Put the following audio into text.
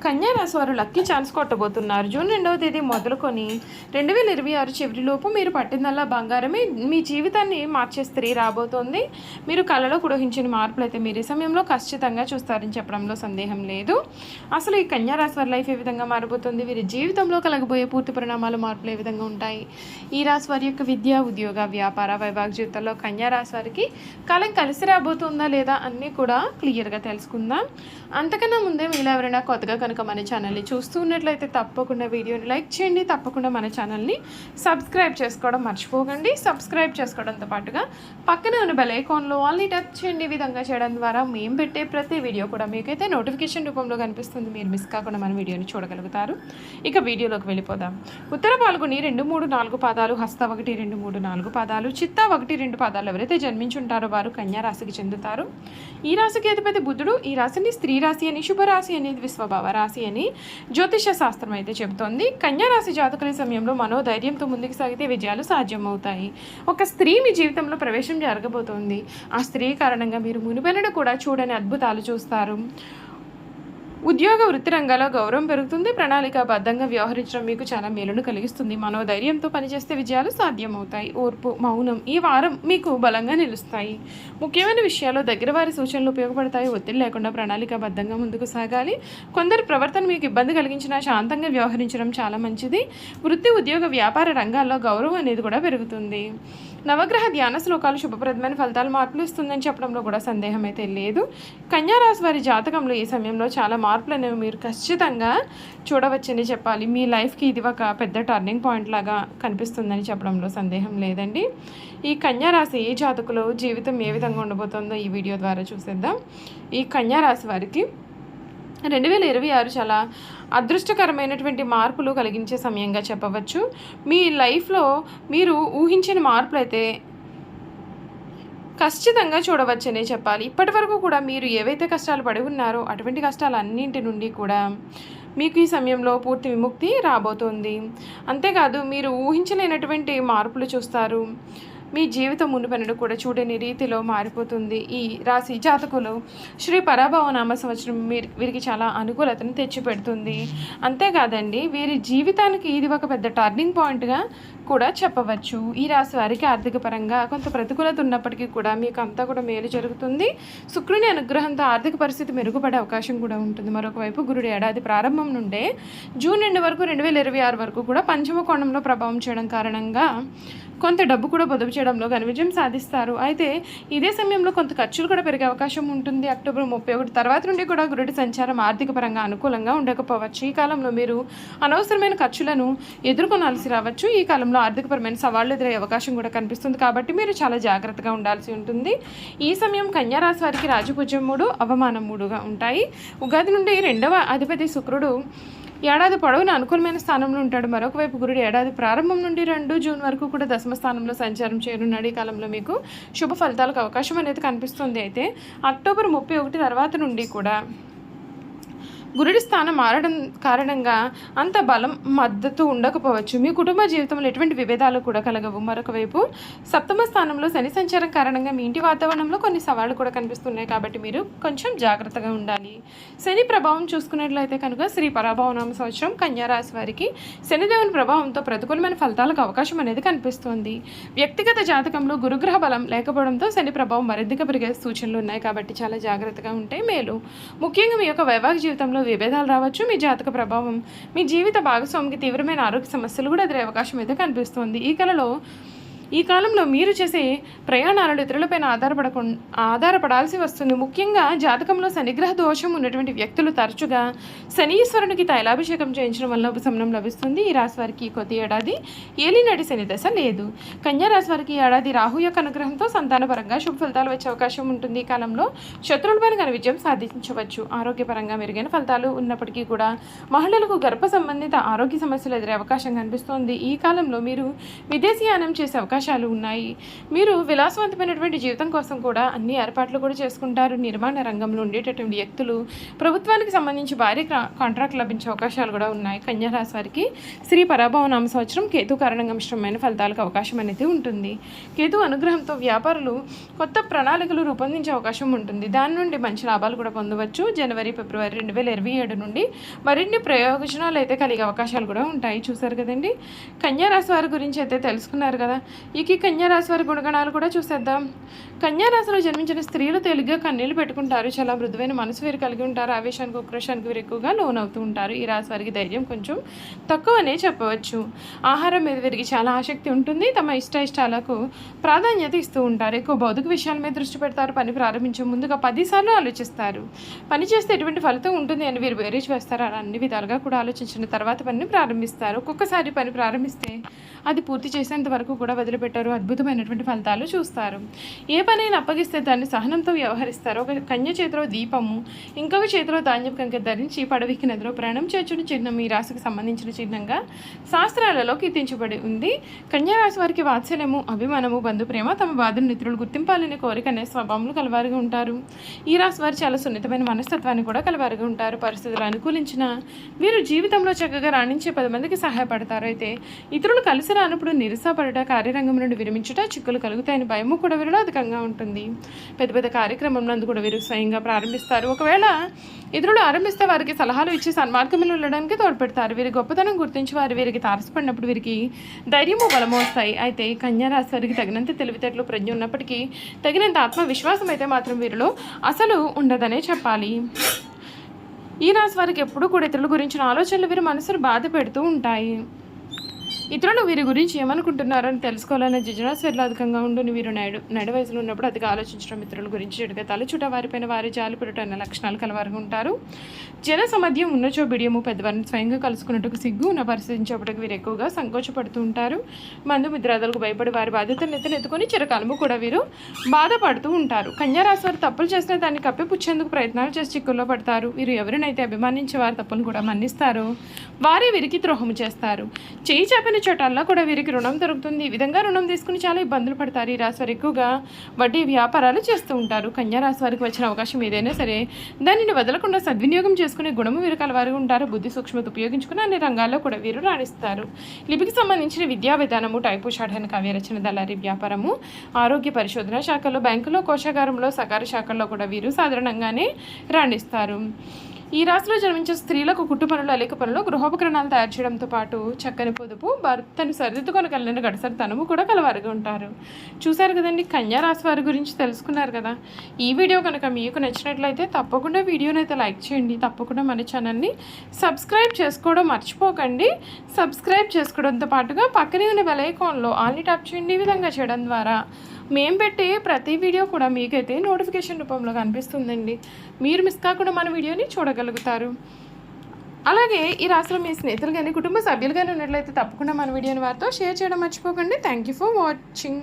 కన్యా రాశి వారు lucky chance కొట్టబోతున్నారు. June 2వ తేదీ మొదలుకొని 2026 చివరిలోపు మీరు పట్టిందల్లా బంగారమే మీ జీవితాన్ని మార్చే స్త్రీ రాబోతోంది. మీరు కళలో ఊహించిన మార్పులు అయితే మీరు ఈ సమయంలో ఖచ్చితంగా చూస్తారని చెప్పడంలో సందేహం లేదు. అసలు ఈ కన్యా రాశి వారి లైఫ్ ఏ విధంగా మారబోతుంది, వీరి జీవితంలో కలగబోయే పూర్తి పరిణామాలు మార్పులు ఏ విధంగా ఉంటాయి, ఈ రాశి వారి యొక్క విద్య, ఉద్యోగ, వ్యాపార, వైవాహిక జీవితంలో కన్యా రాశి వారికి కాలం కలిసి రాబోతుందా లేదా అన్నీ కూడా క్లియర్గా తెలుసుకుందాం. అంతకన్నా ముందే మీరు ఎవరైనా కొత్తగా కనుక మన ఛానల్ని చూస్తూ ఉన్నట్లయితే తప్పకుండా వీడియోని లైక్ చేయండి. తప్పకుండా మన ఛానల్ని సబ్స్క్రైబ్ చేసుకోవడం మర్చిపోకండి. సబ్స్క్రైబ్ చేసుకోవడంతో పాటుగా పక్కనే ఉన్న బెల్ ఐకాన్లో ఆల్ని టచ్ చేయండి. ఈ విధంగా చేయడం ద్వారా మేము పెట్టే ప్రతి వీడియో కూడా మీకైతే నోటిఫికేషన్ రూపంలో కనిపిస్తుంది. మీరు మిస్ కాకుండా మన వీడియోని చూడగలుగుతారు. ఇక వీడియోలోకి వెళ్ళిపోదాం. ఉత్తర పాల్గొని 2, 3, 4 పాదాలు, హస్త 1, 2, 3, 4 పాదాలు, చిత్త 1, 2 పాదాలు ఎవరైతే జన్మించుంటారో వారు కన్యా రాశికి చెందుతారు. ఈ రాశికి అధిపతి బుధుడు. ఈ రాశిని స్త్రీ రాశి అని, శుభరాశి అనేది విశ్వభావ రాశి అని జ్యోతిష శాస్త్రం అయితే చెబుతోంది. కన్యా రాశి జాతకుల సమయంలో మనోధైర్యంతో ముందుకు సాగితే విజయాలు సాధ్యమవుతాయి. ఒక స్త్రీ మీ జీవితంలో ప్రవేశం జరగబోతోంది. ఆ స్త్రీ కారణంగా మీరు మునుపెన్నడూ కూడా చూడని అద్భుతాలు చూస్తారు. ఉద్యోగ వృత్తి రంగాల్లో గౌరవం పెరుగుతుంది. ప్రణాళికాబద్ధంగా వ్యవహరించడం మీకు చాలా మేలును కలిగిస్తుంది. మనోధైర్యంతో పనిచేస్తే విజయాలు సాధ్యమవుతాయి. ఓర్పు, మౌనం ఈ వారం మీకు బలంగా నిలుస్తాయి. ముఖ్యమైన విషయాల్లో దగ్గర వారి సూచనలు ఉపయోగపడతాయి. ఒత్తిడి లేకుండా ప్రణాళికాబద్ధంగా ముందుకు సాగాలి. కొందరి ప్రవర్తన మీకు ఇబ్బంది కలిగించినా శాంతంగా వ్యవహరించడం చాలా మంచిది. వృత్తి, ఉద్యోగ, వ్యాపార రంగాల్లో గౌరవం అనేది కూడా పెరుగుతుంది. నవగ్రహ ధ్యాన శ్లోకాలు శుభప్రదమైన ఫలితాలు మార్పులు ఇస్తుందని చెప్పడంలో కూడా సందేహం అయితే లేదు. కన్యా రాశి వారి జాతకంలో ఈ సమయంలో చాలా మార్పులు అనేవి మీరు ఖచ్చితంగా చూడవచ్చని చెప్పాలి. మీ లైఫ్కి ఇది ఒక పెద్ద టర్నింగ్ పాయింట్ లాగా కనిపిస్తుందని చెప్పడంలో సందేహం లేదండి. ఈ కన్యా రాశి జాతకులు జీవితం ఏ విధంగా ఉండబోతుందో ఈ వీడియో ద్వారా చూసేద్దాం. ఈ కన్యా రాశి వారికి 2026 చాలా అదృష్టకరమైనటువంటి మార్పులు కలిగించే సమయంగా చెప్పవచ్చు. మీ లైఫ్లో మీరు ఊహించిన మార్పులు అయితే ఖచ్చితంగా చూడవచ్చనే చెప్పాలి. ఇప్పటి వరకు కూడా మీరు ఏవైతే కష్టాలు పడి ఉన్నారో అటువంటి కష్టాలన్నింటి నుండి కూడా మీకు ఈ సమయంలో పూర్తి విముక్తి రాబోతోంది. అంతేకాదు మీరు ఊహించలేనటువంటి మార్పులు చూస్తారు. మీ జీవితం మునుపెన్నడూ కూడా చూడని రీతిలో మారిపోతుంది. ఈ రాశి జాతకులు శ్రీ పరాభవ నామ సంవత్సరం వీరికి చాలా అనుకూలతను తెచ్చిపెడుతుంది. అంతేకాదండి వీరి జీవితానికి ఇది ఒక పెద్ద టర్నింగ్ పాయింట్గా కూడా చెప్పవచ్చు. ఈ రాశి వారికి ఆర్థిక పరంగా కొంత ప్రతికూలత ఉన్నప్పటికీ కూడా మీకు అంతా కూడా మేలు జరుగుతుంది. శుక్రుని అనుగ్రహంతో ఆర్థిక పరిస్థితి మెరుగుపడే అవకాశం కూడా ఉంటుంది. మరొక వైపు గురుడు ఏడాది ప్రారంభం నుండే జూన్ 2 వరకు 2026 వరకు కూడా పంచమ కోణంలో ప్రభావం చేయడం కారణంగా కొంత డబ్బు కూడా పొదుపు చేయడంలో ఘన విజయం సాధిస్తారు. అయితే ఇదే సమయంలో కొంత ఖర్చులు కూడా పెరిగే అవకాశం ఉంటుంది. అక్టోబర్ 31 తర్వాత నుండి కూడా గురుడి సంచారం ఆర్థిక పరంగా అనుకూలంగా ఉండకపోవచ్చు. ఈ కాలంలో మీరు అనవసరమైన ఖర్చులను ఎదుర్కొనాల్సి రావచ్చు. ఈ కాలంలో ఆర్థికపరమైన సవాళ్లు ఎదురయ్యే అవకాశం కూడా కనిపిస్తుంది. కాబట్టి మీరు చాలా జాగ్రత్తగా ఉండాల్సి ఉంటుంది. ఈ సమయం కన్యా రాశి వారికి రాజపూజ్యం 3, అవమానం 3గా ఉంటాయి. ఉగాది నుండి 2వ అధిపతి శుక్రుడు ఏడాది పొడవున అనుకూలమైన స్థానంలో ఉంటాడు. మరొక వైపు గురుడు ఏడాది ప్రారంభం నుండి 2 జూన్ వరకు కూడా దశమ స్థానంలో సంచారం చేయనున్నాడు. ఈ కాలంలో మీకు శుభ ఫలితాలకు అవకాశం అనేది కనిపిస్తుంది. అయితే అక్టోబర్ 31 తర్వాత నుండి కూడా గురుడి స్థానం మారడం కారణంగా అంత బలం మద్దతు ఉండకపోవచ్చు. మీ కుటుంబ జీవితంలో ఎటువంటి విభేదాలు కూడా కలగవు. మరొక వైపు సప్తమ స్థానంలో శని సంచారం కారణంగా మీ ఇంటి వాతావరణంలో కొన్ని సవాళ్లు కూడా కనిపిస్తున్నాయి. కాబట్టి మీరు కొంచెం జాగ్రత్తగా ఉండాలి. శని ప్రభావం చూసుకున్నట్లయితే కనుక శ్రీ పరాభవనామ సంవత్సరం కన్యా రాశి వారికి శనిదేవుని ప్రభావంతో ప్రతికూలమైన ఫలితాలకు అవకాశం అనేది కనిపిస్తుంది. వ్యక్తిగత జాతకంలో గురుగ్రహ బలం లేకపోవడంతో శని ప్రభావం మరింతగా పెరిగే సూచనలు ఉన్నాయి. కాబట్టి చాలా జాగ్రత్తగా ఉంటే మేలు. ముఖ్యంగా మీ యొక్క వైవాహిక జీవితంలో విభేదాలు రావచ్చు. మీ జాతక ప్రభావం మీ జీవిత భాగస్వామికి తీవ్రమైన ఆరోగ్య సమస్యలు కూడా ఎదురే అవకాశం అయితే కనిపిస్తుంది. ఈ కాలంలో మీరు చేసే ప్రయాణాలను ఇతరులపైన ఆధారపడాల్సి వస్తుంది. ముఖ్యంగా జాతకంలో శనిగ్రహ దోషం ఉన్నటువంటి వ్యక్తులు తరచుగా శనీశ్వరునికి తైలాభిషేకం చేయించడం వల్ల ఉపశమనం లభిస్తుంది. ఈ రాశి వారికి కొద్ది ఏడాది ఏలినాటి శని దశ లేదు. కన్యా రాశి వారికి ఈ ఏడాది రాహు యొక్క అనుగ్రహంతో సంతానపరంగా శుభ ఫలితాలు వచ్చే అవకాశం ఉంటుంది. ఈ కాలంలో శత్రువులపైన ఘన విజయం సాధించవచ్చు. ఆరోగ్యపరంగా మెరుగైన ఫలితాలు ఉన్నప్పటికీ కూడా మహిళలకు గర్భ సంబంధిత ఆరోగ్య సమస్యలు ఎదురే అవకాశం కనిపిస్తోంది. ఈ కాలంలో మీరు విదేశీయానం చేసే అవకాశం అవకాశాలు ఉన్నాయి. మీరు విలాసవంతమైనటువంటి జీవితం కోసం కూడా అన్ని ఏర్పాట్లు కూడా చేసుకుంటారు. నిర్మాణ రంగంలో ఉండేటటువంటి వ్యక్తులు, ప్రభుత్వానికి సంబంధించి భారీ కాంట్రాక్ట్ లభించే అవకాశాలు కూడా ఉన్నాయి. కన్యా రాశి వారికి శ్రీ పరాభవ నామ సంవత్సరం కేతు కారణంగా మిశ్రమమైన ఫలితాలకు అవకాశం అనేది ఉంటుంది. కేతు అనుగ్రహంతో వ్యాపారులు కొత్త ప్రణాళికలు రూపొందించే అవకాశం ఉంటుంది. దాని నుండి మంచి లాభాలు కూడా పొందవచ్చు. జనవరి, ఫిబ్రవరి 2027 నుండి మరిన్ని ప్రయోజనాలు అయితే కలిగే అవకాశాలు కూడా ఉంటాయి. చూసారు కదండి, కన్యా రాశి వారి గురించి అయితే తెలుసుకున్నారు కదా. ఈ కన్యా రాశి వారి గుణగణాలు కూడా చూసేద్దాం. కన్యా రాశిలో జన్మించిన స్త్రీలు తేలిగ్గా కన్నీళ్లు పెట్టుకుంటారు. చాలా మృదువైన మనసు వీరు కలిగి ఉంటారు. ఆవేశానికి, ఉక్రోషానికి వీరు ఎక్కువగా లోనవుతూ ఉంటారు. ఈ రాశి వారికి ధైర్యం కొంచెం తక్కువనే చెప్పవచ్చు. ఆహారం మీద వీరికి చాలా ఆసక్తి ఉంటుంది. తమ ఇష్టాలకు ప్రాధాన్యత ఇస్తూ ఉంటారు. ఎక్కువ భౌతిక విషయాల మీద దృష్టి పెడతారు. పని ప్రారంభించే ముందుగా 10 సార్లు ఆలోచిస్తారు. పని చేస్తే ఎటువంటి ఫలితం ఉంటుంది అని వీరు బేరీజ్ వేస్తారు. అలా అన్ని విధాలుగా కూడా ఆలోచించిన తర్వాత పనిని ప్రారంభిస్తారు. ఒక్కొక్కసారి పని ప్రారంభిస్తే అది పూర్తి చేసేంత వరకు కూడా వదిలిపెట్టారు. అద్భుతమైనటువంటి ఫలితాలు చూస్తారు. ఏ పనైనా అప్పగిస్తే దాన్ని సహనంతో వ్యవహరిస్తారు. ఒక కన్య చేతిలో దీపము, ఇంకొక చేతిలో ధాన్యపు కంకె ధరించి పడవికి నదిలో ప్రయాణం చేర్చుని చిహ్నం ఈ రాశికి సంబంధించిన చిహ్నంగా శాస్త్రాలలో కీర్తించబడి ఉంది. కన్యా రాశి వారికి వాత్సల్యము, అభిమానము, బంధు ప్రేమ, తమ బాధను ఇతరులు గుర్తింపాలనే కోరిక అనే స్వభావములు కలవారుగా ఉంటారు. ఈ రాశి వారు చాలా సున్నితమైన మనస్తత్వాన్ని కూడా కలవారుగా ఉంటారు. పరిస్థితులు అనుకూలించిన వీరు జీవితంలో చక్కగా రాణించే 10 మందికి సహాయపడతారు. అయితే ఇతరులు కలిసి రానప్పుడు నిరుత్సాహపడట, కార్యరంగం నుండి విరమించుట, చిక్కులు కలుగుతాయని భయము కూడా వీరిలో అధికంగా ఉంటుంది. పెద్ద పెద్ద కార్యక్రమం నందు కూడా వీరు స్వయంగా ప్రారంభిస్తారు. ఒకవేళ ఇతరులు ఆరంభిస్తే వారికి సలహాలు ఇచ్చి సన్మార్గంలో వెళ్ళడానికి తోడ్పెడతారు. వీరి గొప్పతనం గుర్తించి వీరికి తారసపడినప్పుడు వీరికి ధైర్యము, బలము వస్తాయి. అయితే కన్యా రాశి వారికి తగినంత తెలివితేటలు, ప్రజ్ఞ ఉన్నప్పటికీ తగినంత ఆత్మవిశ్వాసం అయితే మాత్రం వీరిలో అసలు ఉండదనే చెప్పాలి. ఈ రాశి వారికి ఎప్పుడూ కూడా ఇతరుల గురించిన ఆలోచనలు వీరి మనసును బాధ పెడుతూ ఉంటాయి. ఇతరులు వీరి గురించి ఏమనుకుంటున్నారని తెలుసుకోవాలనే జిజ్ఞాస వీరిలో అధికంగా ఉండుని. వీరు నడి వయసులో ఉన్నప్పుడు అతిగా ఆలోచించడం, ఇతరుల గురించి చెడుగా తలచుట, వారిపైన వారి జాలిపడటం అన్న లక్షణాలు కలవారుగా ఉంటారు. జన సమధ్యం ఉన్నచో బిడియము, పెద్దవారిని స్వయంగా కలుసుకున్నట్టుకు సిగ్గు ఉన్న పరిస్థితించేపటికి వీరు ఎక్కువగా సంకోచపడుతూ ఉంటారు. మందు మిత్రాదులకు భయపడి వారి బాధ్యతను ఎత్తుకొని చిరకాలము కూడా వీరు బాధపడుతూ ఉంటారు. కన్యా రాశి వారు తప్పులు చేసిన దాన్ని కప్పిపుచ్చేందుకు ప్రయత్నాలు చేసి చిక్కుల్లో పడతారు. వీరు ఎవరినైతే అభిమానించే వారి తప్పులు కూడా మన్నిస్తారో వారే వీరికి ద్రోహము చేస్తారు. చేయి చాపిన చోటల్లో కూడా వీరికి రుణం దొరుకుతుంది. ఈ విధంగా రుణం తీసుకుని చాలా ఇబ్బందులు పడతారు. ఈ రాశి వారు ఎక్కువగా వడ్డీ వ్యాపారాలు చేస్తూ ఉంటారు. కన్యా రాశి వారికి వచ్చిన అవకాశం ఏదైనా సరే దానిని వదలకుండా సద్వినియోగం చేసుకునే గుణము వీరు కలవారు ఉంటారు. బుద్ధి సూక్ష్మత ఉపయోగించుకుని అన్ని రంగాల్లో కూడా వీరు రాణిస్తారు. లిపికి సంబంధించిన విద్యా విధానము, టైపు, షాఢన, కావ్య రచన, దళారీ వ్యాపారము, ఆరోగ్య పరిశోధన శాఖలో, బ్యాంకులో, కోశాగారంలో, సహకార శాఖల్లో కూడా వీరు సాధారణంగానే రాణిస్తారు. ఈ రాశిలో జన్మించే స్త్రీలకు కుట్టు పనులు, అలిక పనులు, గృహోపకరణాలు తయారు చేయడంతో పాటు చక్కని పొదుపు, భర్తను సరిదిద్దుకొనగలిగిన గడసరితనము కూడా కలవారుగా ఉంటారు. చూశారు కదండి, కన్యా రాశి వారి గురించి తెలుసుకున్నారు కదా. ఈ వీడియో కనుక మీకు నచ్చినట్లయితే తప్పకుండా వీడియోని అయితే లైక్ చేయండి. తప్పకుండా మన ఛానల్ని సబ్స్క్రైబ్ చేసుకోవడం మర్చిపోకండి. సబ్స్క్రైబ్ చేసుకోవడంతో పాటుగా పక్కనే ఉన్న బెల్ ఐకాన్లో ఆల్ని ట్యాప్ చేయండి. ఈ విధంగా చేయడం ద్వారా మేము పెట్టే ప్రతి వీడియో కూడా మీకైతే నోటిఫికేషన్ రూపంలో కనిపిస్తుందండి. మీరు మిస్ కాకుండా మన వీడియోని చూడగలుగుతారు. అలాగే ఈ రాశిలో మీ స్నేహితులు కానీ కుటుంబ సభ్యులు కానీ ఉన్నట్లయితే తప్పకుండా మన వీడియోని వారితో షేర్ చేయడం మర్చిపోకండి. Thank you for watching.